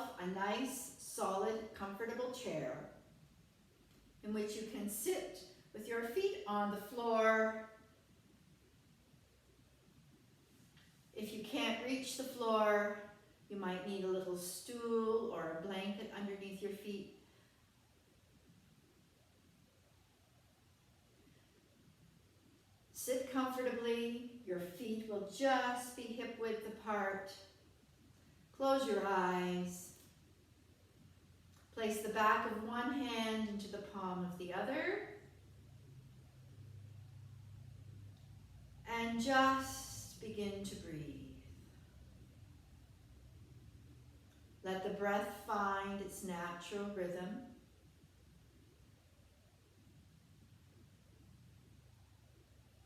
yourself a nice, solid, comfortable chair in which you can sit with your feet on the floor. If you can't reach the floor, you might need a little stool or a blanket underneath your feet. Sit comfortably. Your feet will just be hip width apart. Close your eyes. Place the back of one hand into the palm of the other. And just begin to breathe. Let the breath find its natural rhythm.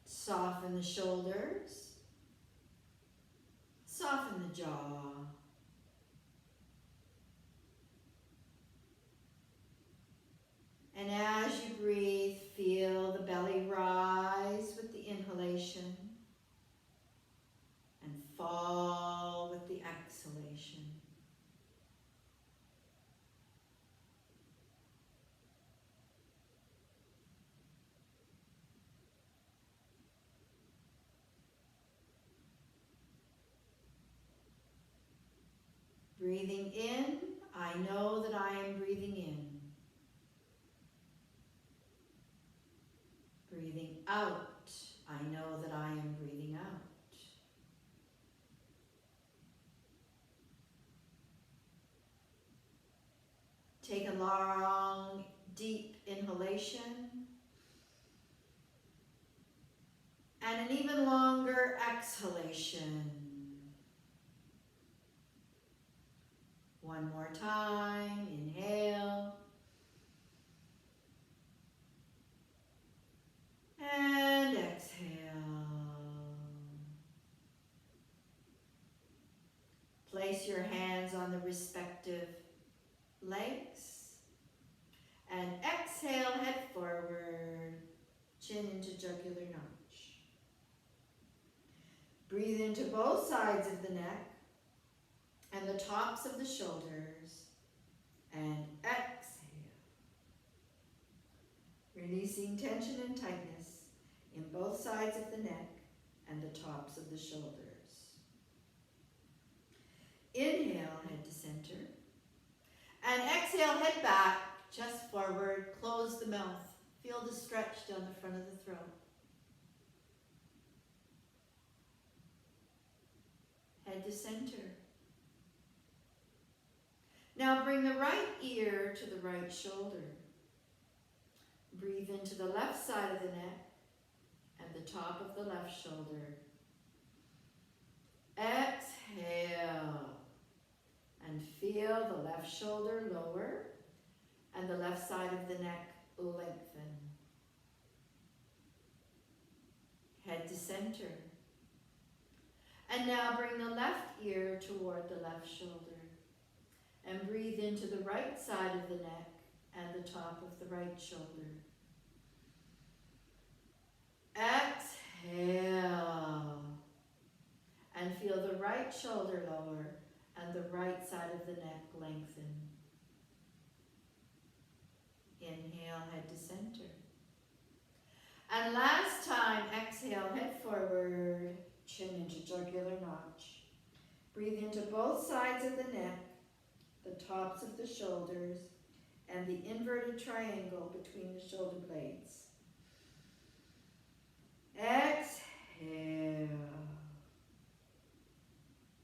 Soften the shoulders. Soften the jaw. And as you breathe, feel the belly rise with the inhalation and fall with the exhalation. Breathing in, I know that I am breathing in. Breathing out, I know that I am breathing out. Take a long, deep inhalation and an even longer exhalation. One more time, inhale. And exhale. Place your hands on the respective legs. And exhale, head forward, chin into jugular notch. Breathe into both sides of the neck and the tops of the shoulders. And exhale. Releasing tension and tightness in both sides of the neck and the tops of the shoulders. Inhale, head to center. And exhale, head back, chest forward, close the mouth. Feel the stretch down the front of the throat. Head to center. Now bring the right ear to the right shoulder. Breathe into the left side of the neck and the top of the left shoulder. Exhale. And feel the left shoulder lower and the left side of the neck lengthen. Head to center. And now bring the left ear toward the left shoulder. And breathe into the right side of the neck and the top of the right shoulder. Exhale. And feel the right shoulder lower and the right side of the neck lengthen. Inhale, head to center. And last time, exhale, head forward, chin into jugular notch. Breathe into both sides of the neck, the tops of the shoulders, and the inverted triangle between the shoulder blades. Exhale.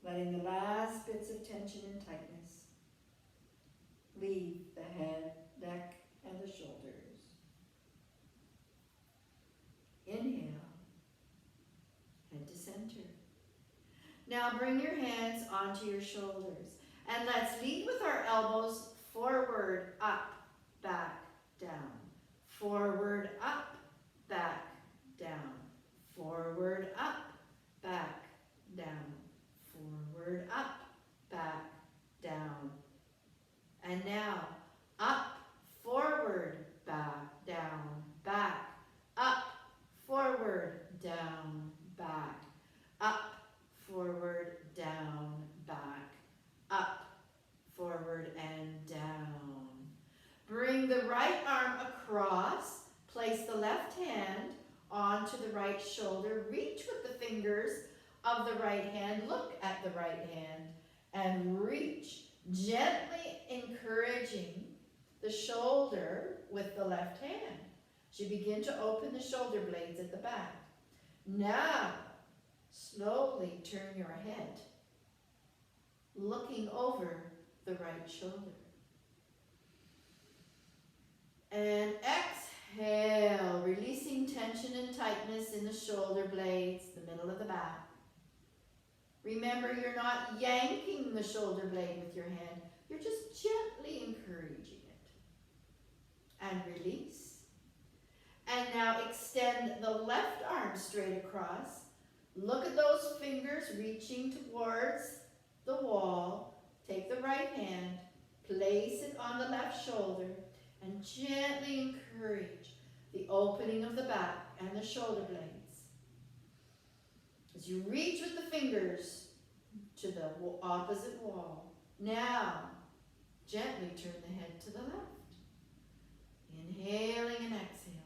Letting the last bits of tension and tightness leave the head, neck, and the shoulders. Inhale. Head to center. Now bring your hands onto your shoulders. And let's lead with our elbows forward, up, back, down. Forward, up, back, down. Forward, up, back, down. Forward, up, back, down. And now, up, forward, back, down, back. Up, forward, down, back. Up, forward, down, back. Up, forward, arm across, place the left hand onto the right shoulder, reach with the fingers of the right hand, look at the right hand, and reach, gently encouraging the shoulder with the left hand. So you begin to open the shoulder blades at the back. Now, slowly turn your head, looking over the right shoulder. And exhale, releasing tension and tightness in the shoulder blades, the middle of the back. Remember, you're not yanking the shoulder blade with your hand. You're just gently encouraging it. And release. And now extend the left arm straight across. Look at those fingers reaching towards the wall. Take the right hand, place it on the left shoulder, and gently encourage the opening of the back and the shoulder blades. As you reach with the fingers to the opposite wall. Now, gently turn the head to the left. Inhaling and exhaling.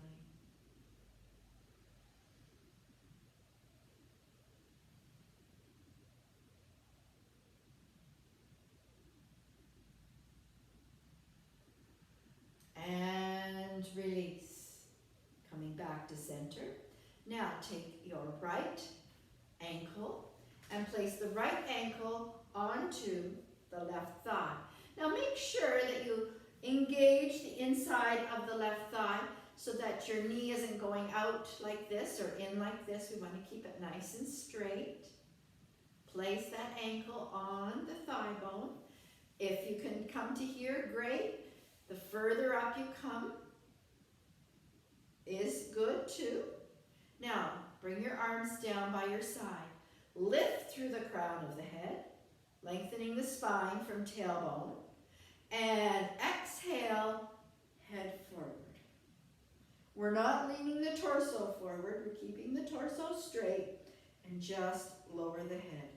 And release. Coming back to center. Now take your right ankle and place the right ankle onto the left thigh. Now make sure that you engage the inside of the left thigh so that your knee isn't going out like this or in like this. We want to keep it nice and straight. Place that ankle on the thigh bone. If you can come to here, great. The further up you come is good too. Now, bring your arms down by your side. Lift through the crown of the head, lengthening the spine from tailbone. And exhale, head forward. We're not leaning the torso forward. We're keeping the torso straight and just lower the head.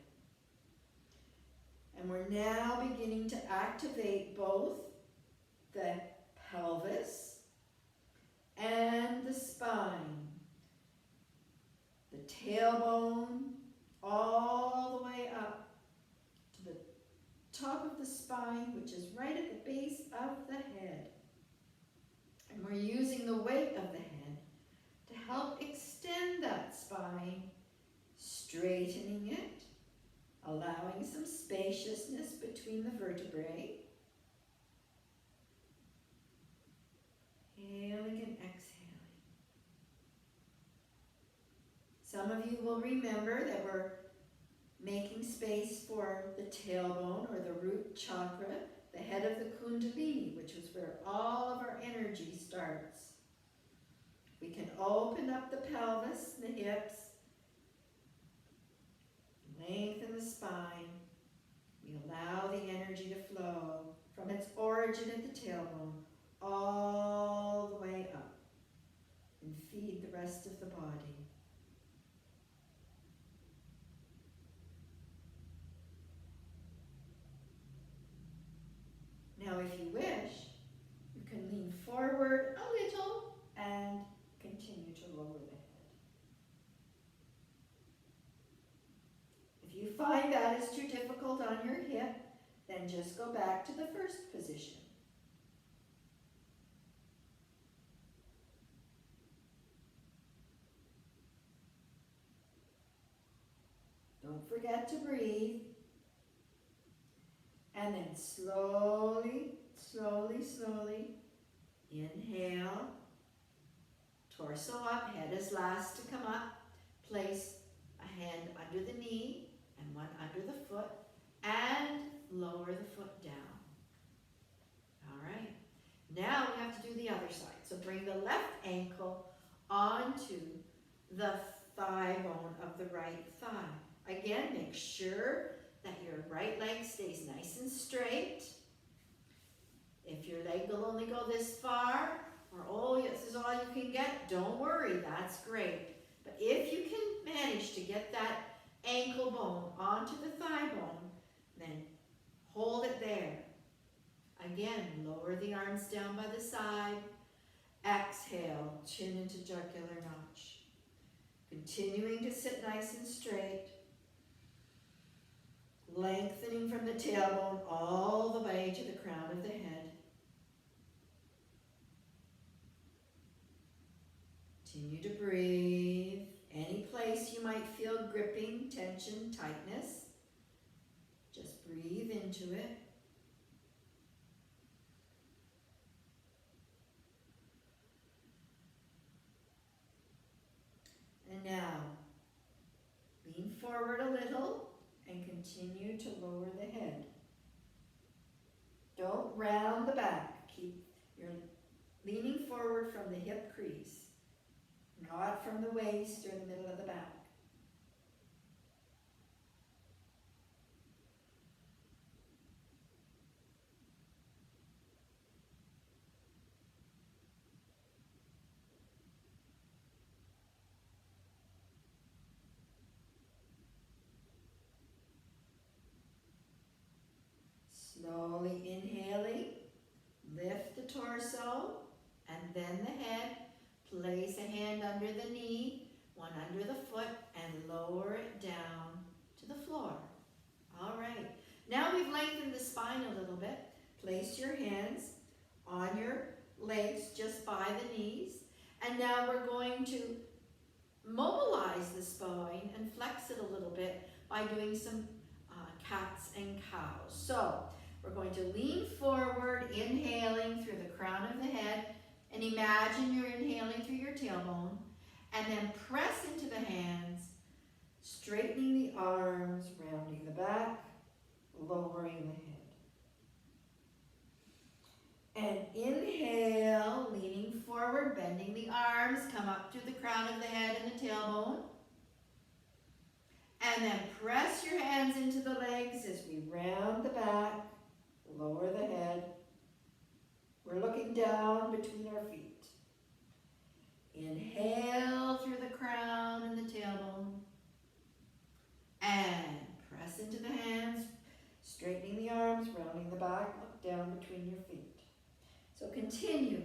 And we're now beginning to activate both the pelvis and the spine. The tailbone all the way up to the top of the spine, which is right at the base of the head. And we're using the weight of the head to help extend that spine, straightening it, allowing some spaciousness between the vertebrae. Inhaling and exhaling. Some of you will remember that we're making space for the tailbone or the root chakra, the head of the kundalini, which is where all of our energy starts. We can open up the pelvis, the hips, lengthen the spine. We allow the energy to flow from its origin at the tailbone all the way up and feed the rest of the body. Now, if you wish, you can lean forward a little and continue to lower the head. If you find that is too difficult on your hip, then just go back to the first position. Don't forget to breathe. And then slowly, slowly, slowly, inhale. Torso up, head is last to come up. Place a hand under the knee and one under the foot. And lower the foot down. All right. Now we have to do the other side. So bring the left ankle onto the thigh bone of the right thigh. Again, make sure that your right leg stays nice and straight. If your leg will only go this far, or oh, this is all you can get, don't worry, that's great. But if you can manage to get that ankle bone onto the thigh bone, then hold it there. Again, lower the arms down by the side. chin into jugular notch. Continuing to sit nice and straight. Lengthening from the tailbone all the way to the crown of the head. Continue to breathe. Any place you might feel gripping, tension, tightness, just breathe into it. And now, lean forward a little and continue to lower the head. Don't round the back. Keep your leaning forward from the hip crease, not from the waist or the middle of the back. Slowly inhaling, lift the torso and then the head. Place a hand under the knee, one under the foot, and lower it down to the floor. All right. Now we've lengthened the spine a little bit. Place your hands on your legs just by the knees. And now we're going to mobilize the spine and flex it a little bit by doing some cats and cows. So we're going to lean forward, inhaling through the crown of the head, and imagine you're inhaling through your tailbone, and then press into the hands, straightening the arms, rounding the back, lowering the head. And inhale, leaning forward, bending the arms, come up through the crown of the head and the tailbone. And then press your hands into the legs as we round the back, lower the head. We're looking down between our feet. Inhale through the crown and the tailbone. And press into the hands, straightening the arms, rounding the back, look down between your feet. So continue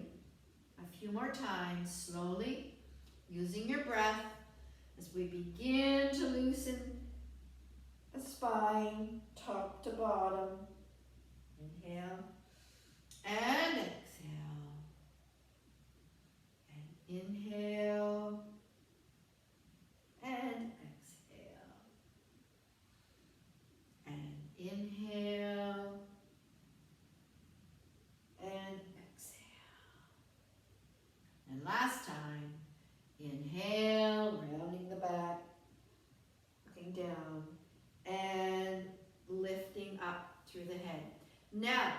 a few more times, slowly, using your breath as we begin to loosen the spine, top to bottom. Inhale and exhale. And inhale and exhale. And inhale and exhale. And last time, inhale, rounding the back, looking down, and lifting up through the head. Now,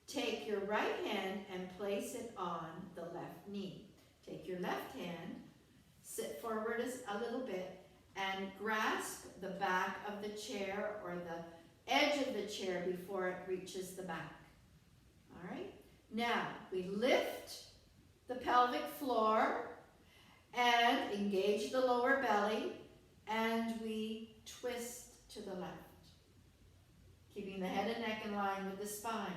take your right hand and place it on the left knee. Take your left hand, sit forward a little bit, and grasp the back of the chair or the edge of the chair before it reaches the back. All right? Now, we lift the pelvic floor and engage the lower belly, and we twist to the left, keeping the head and neck in line with the spine.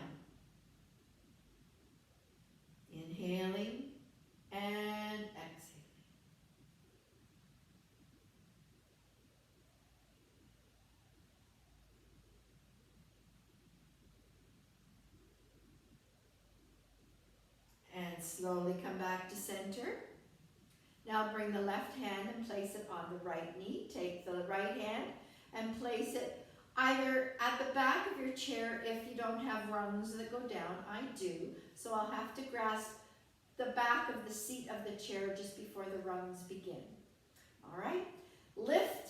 Inhaling and exhaling. And slowly come back to center. Now bring the left hand and place it on the right knee. Take the right hand and place it either at the back of your chair if you don't have rungs that go down. I do, so I'll have to grasp the back of the seat of the chair just before the rungs begin. All right? Lift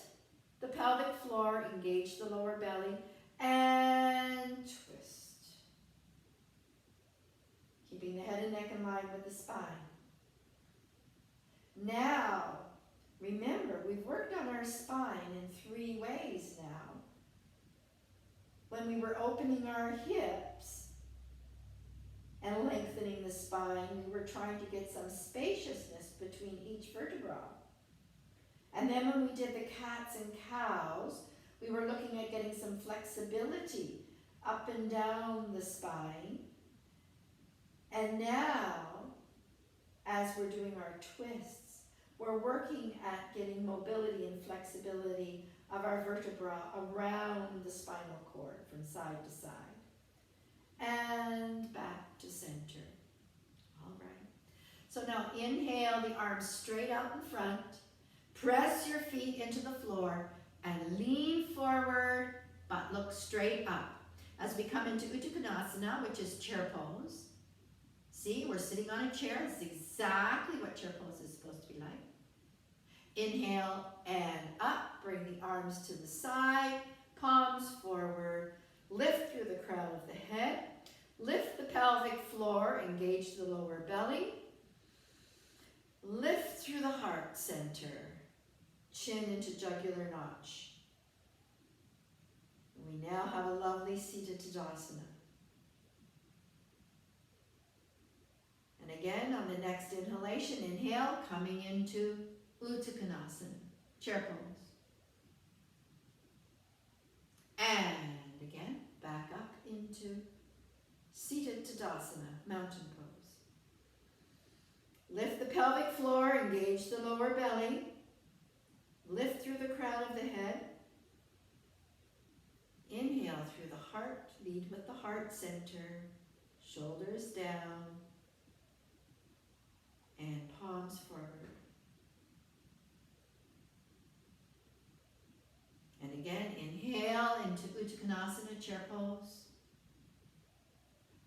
the pelvic floor, engage the lower belly, and twist. Keeping the head and neck in line with the spine. Now, remember, we've worked on our spine in 3 ways now. When we were opening our hips and lengthening the spine, we were trying to get some spaciousness between each vertebra. And then when we did the cats and cows, we were looking at getting some flexibility up and down the spine. And now, as as we're doing our twists, we're working at getting mobility and flexibility of our vertebra around the spinal cord from side to side. And back to center. All right. So now inhale, the arms straight out in front. Press your feet into the floor and lean forward, but look straight up. As we come into Uttanasana, which is chair pose. See, we're sitting on a chair. This is exactly what chair pose is supposed to be like. Inhale and up. Bring the arms to the side, palms forward. Lift through the crown of the head. Lift the pelvic floor, engage the lower belly. Lift through the heart center. Chin into jugular notch. We now have a lovely seated Tadasana. And again, on the next inhalation, inhale, coming into Uttanasana, chair pose. And again, back up into seated Tadasana, mountain pose. Lift the pelvic floor, engage the lower belly. Lift through the crown of the head. Inhale through the heart, lead with the heart center, shoulders down, and palms forward. And again, inhale into Uttanasana, chair pose.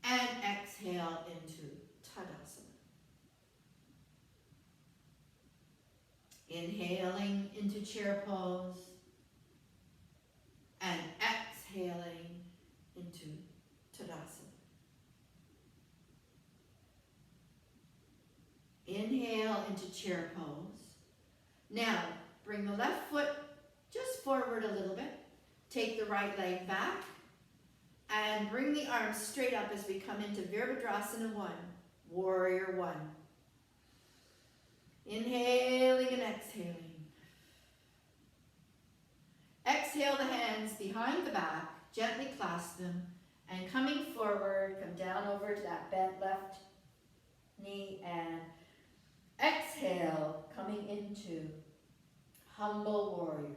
And exhale into Tadasana. Inhaling into chair pose. And exhaling into Tadasana. Inhale into chair pose. Now, bring the left foot just forward a little bit. Take the right leg back. And bring the arms straight up as we come into Virabhadrasana 1, Warrior 1. Inhaling and exhaling. Exhale the hands behind the back, gently clasp them, and coming forward, come down over to that bent left knee, and exhale, coming into Humble Warrior.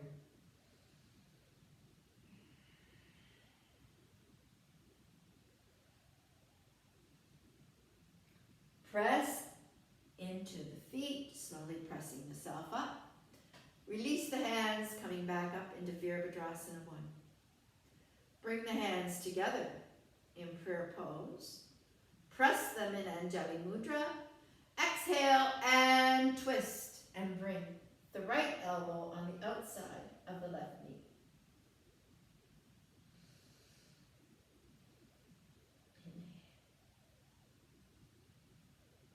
Press into the feet, slowly pressing yourself up. Release the hands, coming back up into Virabhadrasana 1. Bring the hands together in prayer pose. Press them in Anjali Mudra. Exhale and twist and bring the right elbow on the outside of the left knee.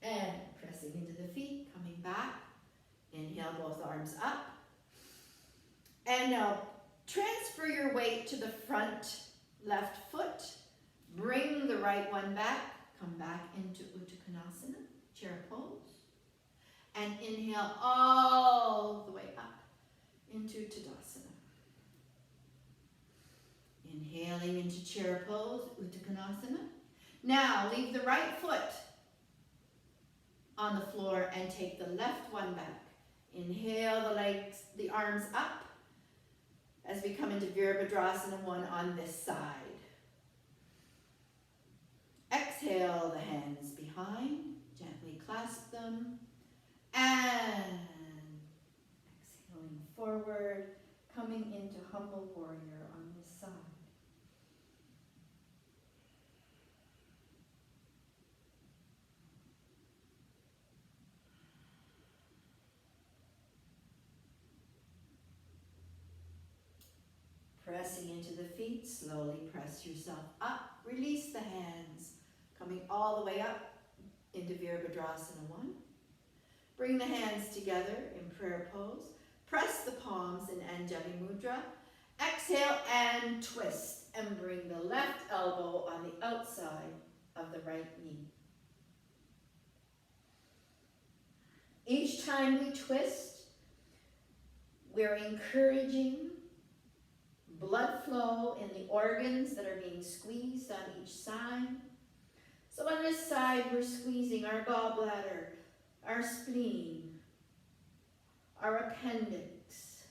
And pressing into the feet, coming back. Inhale both arms up. And now transfer your weight to the front left foot. Bring the right one back. Come back into Uttanasana, chair pose. And inhale all the way up into Tadasana. Inhaling into chair pose, Uttanasana. Now leave the right foot on the floor and take the left one back. Inhale the legs, the arms up as we come into Virabhadrasana 1 on this side. Exhale the hands behind, gently clasp them, and exhaling forward, coming into Humble Warrior on this side. Pressing into the feet, slowly press yourself up. Release the hands, coming all the way up into Virabhadrasana 1. Bring the hands together in prayer pose. Press the palms in Anjali Mudra. Exhale and twist and bring the left elbow on the outside of the right knee. Each time we twist, we're encouraging blood flow in the organs that are being squeezed on each side. So on this side, we're squeezing our gallbladder, our spleen, our appendix,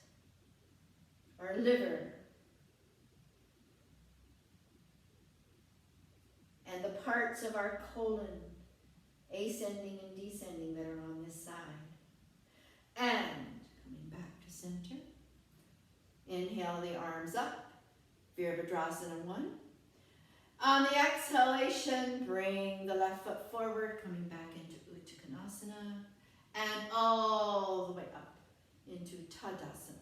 our liver, and the parts of our colon, ascending and descending, that are on this side. And coming back to center. Inhale the arms up, Virabhadrasana 1. On the exhalation, bring the left foot forward, coming back into Uttanasana, and all the way up into Tadasana.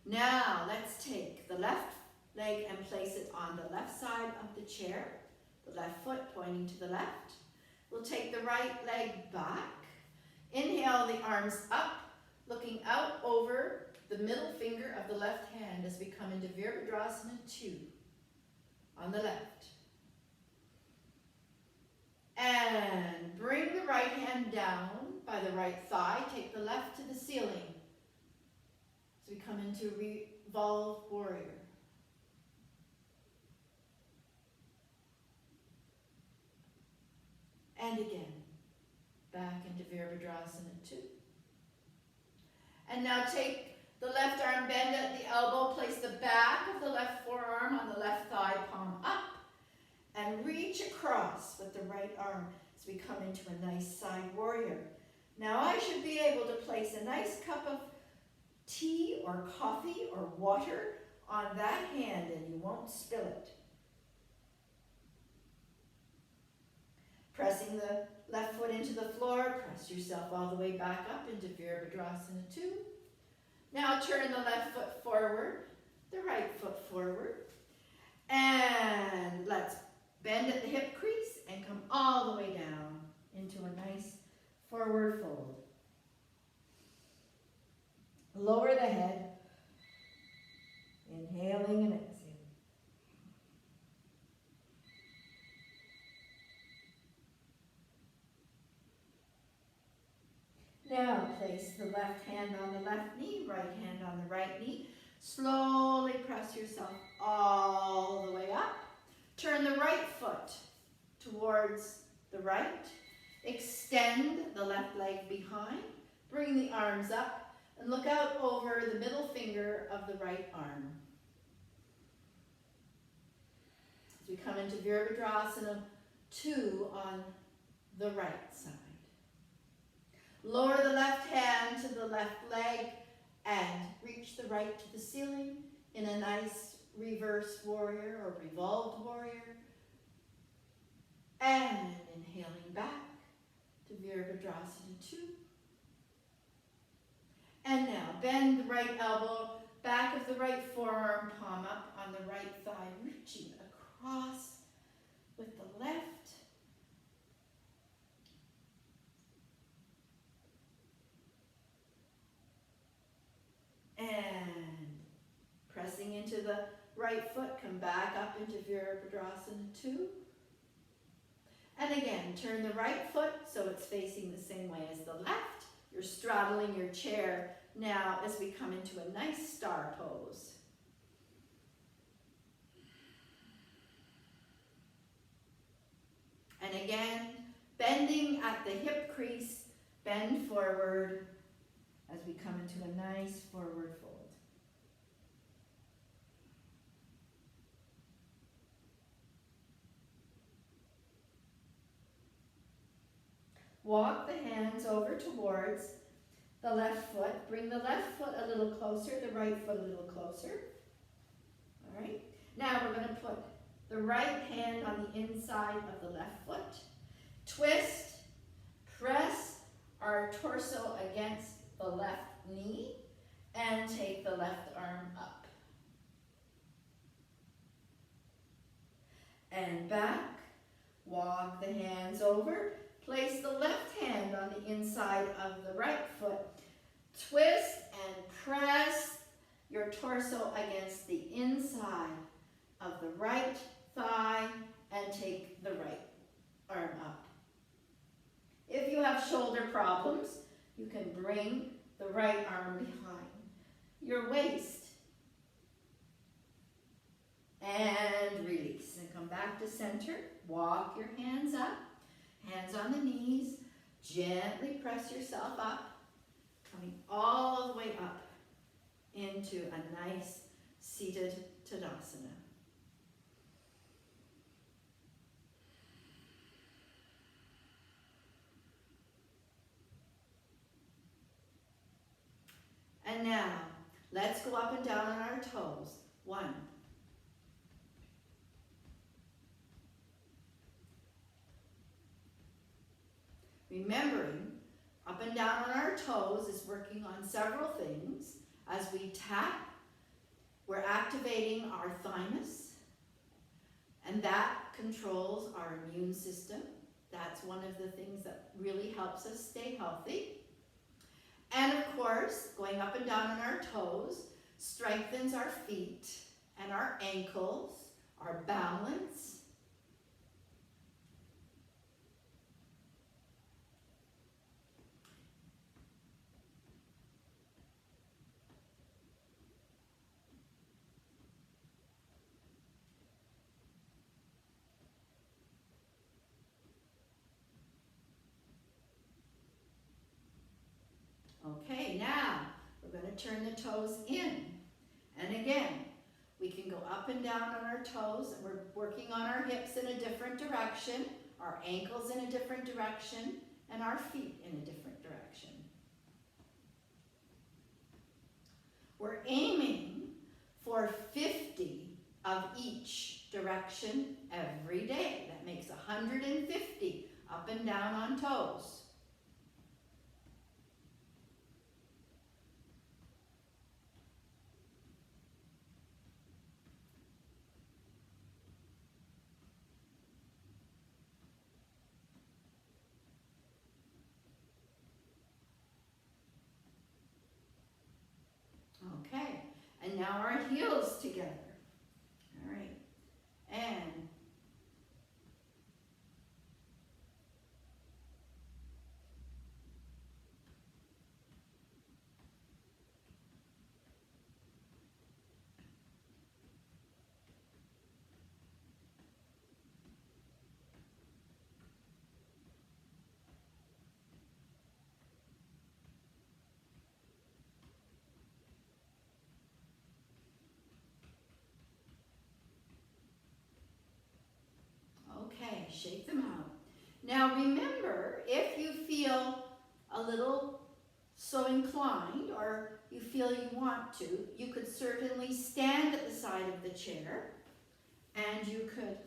Now, let's take the left leg and place it on the left side of the chair, the left foot pointing to the left. We'll take the right leg back. Inhale the arms up, looking out over the middle finger of the left hand as we come into Virabhadrasana 2 on the left. And bring the right hand down by the right thigh. Take the left to the ceiling as we come into Revolved Warrior. And again, back into Virabhadrasana 2. And now take the left arm, bend at the elbow, place the back of the left forearm on the left thigh, palm up, and reach across with the right arm as we come into a nice side warrior. Now I should be able to place a nice cup of tea or coffee or water on that hand and you won't spill it. Pressing the left foot into the floor, press yourself all the way back up into Virabhadrasana 2. Now turn the left foot forward, the right foot forward, and let's bend at the hip crease and come all the way down into a nice forward fold. Lower the head, inhaling and exhaling. Now place the left hand on the left knee, right hand on the right knee. Slowly press yourself all the way up. Turn the right foot towards the right. Extend the left leg behind. Bring the arms up and look out over the middle finger of the right arm. As we come into Virabhadrasana 2 on the right side. Lower the left hand to the left leg and reach the right to the ceiling in a nice reverse warrior or revolved warrior. And inhaling back to Virabhadrasana 2. And now bend the right elbow, back of the right forearm, palm up on the right thigh, reaching across with the left. And pressing into the right foot, come back up into Virabhadrasana 2. And again, turn the right foot so it's facing the same way as the left. You're straddling your chair now as we come into a nice star pose. And again, bending at the hip crease, bend forward as we come into a nice forward fold. Walk the hands over towards the left foot. Bring the left foot a little closer, the right foot a little closer. All right. Now we're going to put the right hand on the inside of the left foot. Twist, press our torso against the left knee, and take the left arm up. And back. Walk the hands over. Place the left hand on the inside of the right foot. Twist and press your torso against the inside of the right thigh and take the right arm up. If you have shoulder problems, you can bring the right arm behind your waist. And release and come back to center. Walk your hands up, hands on the knees. Gently press yourself up, coming all the way up into a nice seated Tadasana. And now, let's go up and down on our toes. 1. Remembering, up and down on our toes is working on several things. As we tap, we're activating our thymus, and that controls our immune system. That's one of the things that really helps us stay healthy. And of course, going up and down on our toes strengthens our feet and our ankles, our balance. Okay, now we're going to turn the toes in. And again, we can go up and down on our toes, and we're working on our hips in a different direction, our ankles in a different direction, and our feet in a different direction. We're aiming for 50 of each direction every day. That makes 150 up and down on toes. Okay, and now our heels together. All right, and okay, shake them out. Now remember, if you feel a little so inclined, or you feel you want to, you could certainly stand at the side of the chair, and you could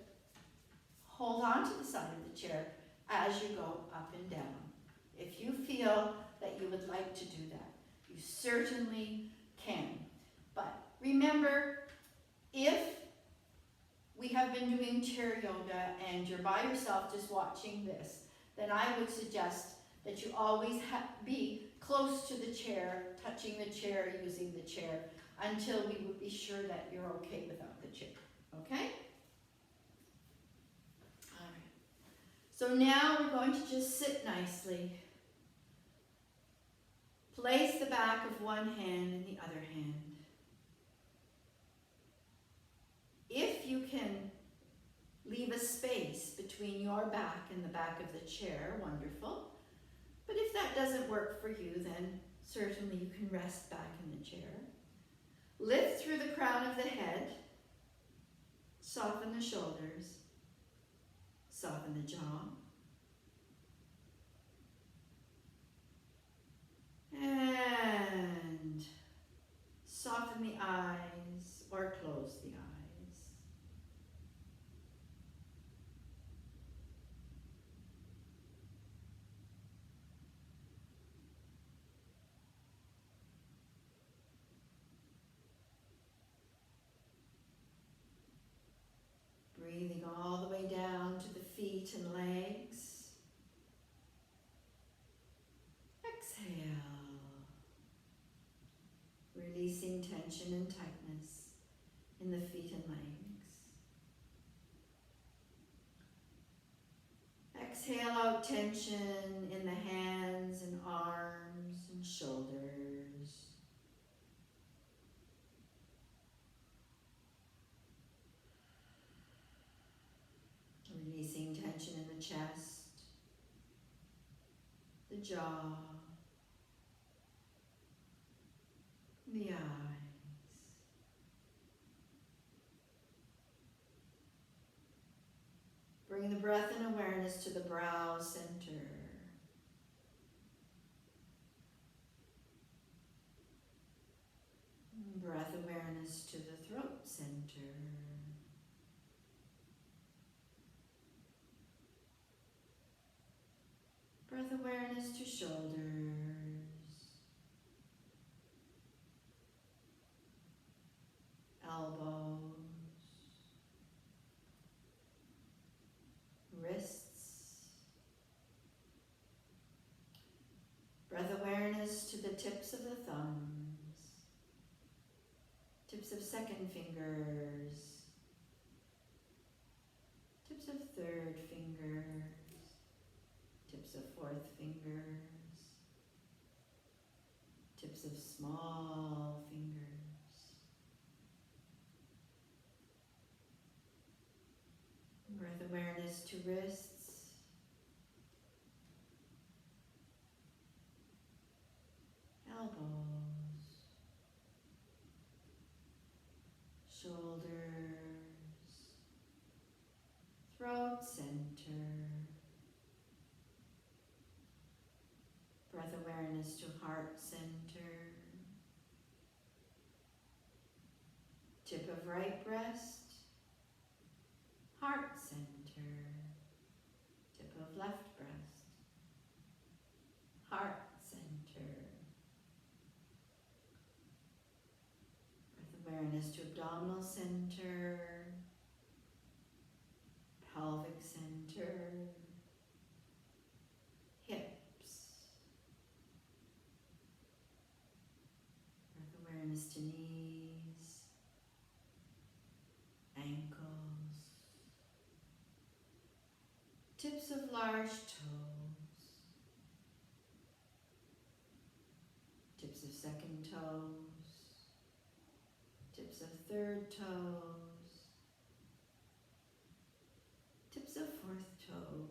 hold on to the side of the chair as you go up and down. If you feel that you would like to do that, you certainly can. But remember, if we have been doing chair yoga and you're by yourself just watching this, then I would suggest that you always be close to the chair, touching the chair, using the chair, until we would be sure that you're okay without the chair. Okay? All right. So now we're going to just sit nicely. Place the back of one hand in the other hand. If you can leave a space between your back and the back of the chair, wonderful. But if that doesn't work for you, then certainly you can rest back in the chair. Lift through the crown of the head. Soften the shoulders. Soften the jaw. And soften the eyes or close the eyes. Breathing all the way down to the feet and legs. Exhale. Releasing tension and tightness in the feet and legs. Exhale out tension in the hands and arms and shoulders. chest, the jaw, the eyes. Bring the breath and awareness to the brow center. Breath awareness to the throat center. Breath awareness to shoulders, elbows, wrists. Breath awareness to the tips of the thumbs, tips of second fingers, tips of third fingers, tips of fourth fingers, tips of small fingers. Breath awareness to wrists, elbows, shoulders, throat center. Breath awareness to heart center, tip of right breast, heart center, tip of left breast, heart center. Breath awareness to abdominal center, pelvic center, hips. Breath awareness to knees, ankles, tips of large toes, tips of second toes, tips of third toes, tips of fourth toes,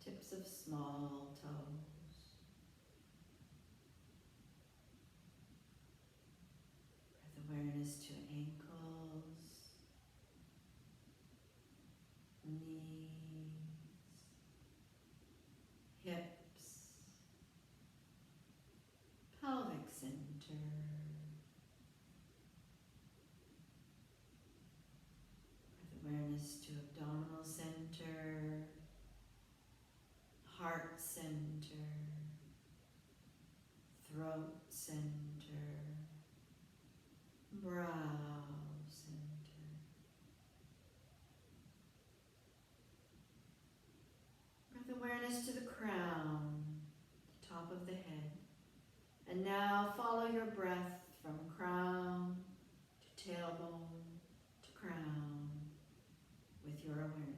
tips of small toes. Breath awareness to ankles, knees, hips, pelvic center. Breath awareness to abdominal center, heart center, throat center, brow center. Breath awareness to the crown, the top of the head. And now follow your breath from crown to tailbone to crown with your awareness.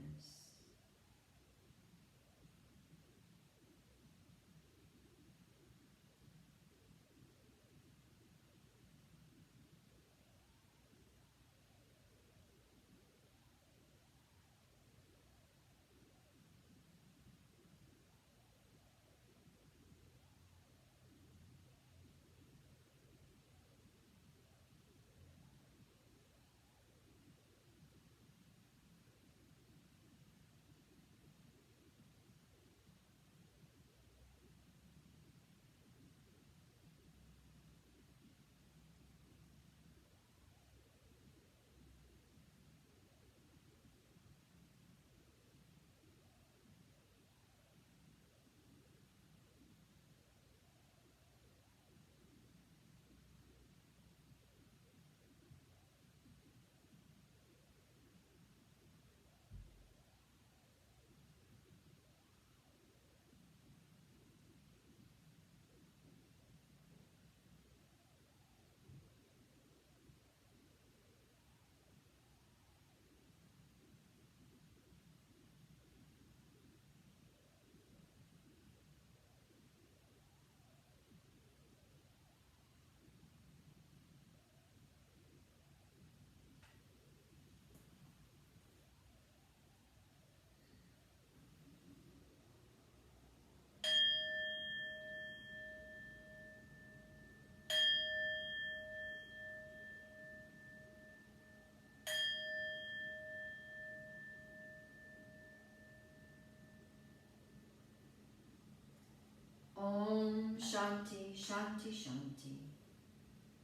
Shanti, Shanti, Shanti.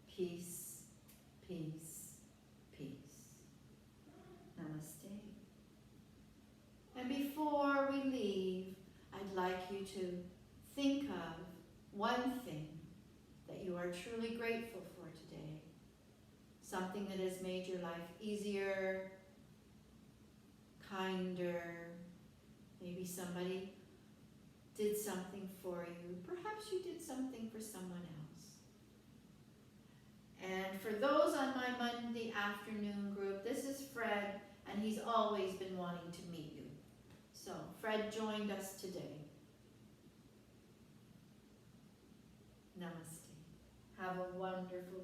Peace, peace, peace. Namaste. And before we leave, I'd like you to think of one thing that you are truly grateful for today. Something that has made your life easier, kinder. Maybe somebody did something for you. Perhaps you did something for someone else. And for those on my Monday afternoon group, this is Fred, and he's always been wanting to meet you. So Fred joined us today. Namaste. Have a wonderful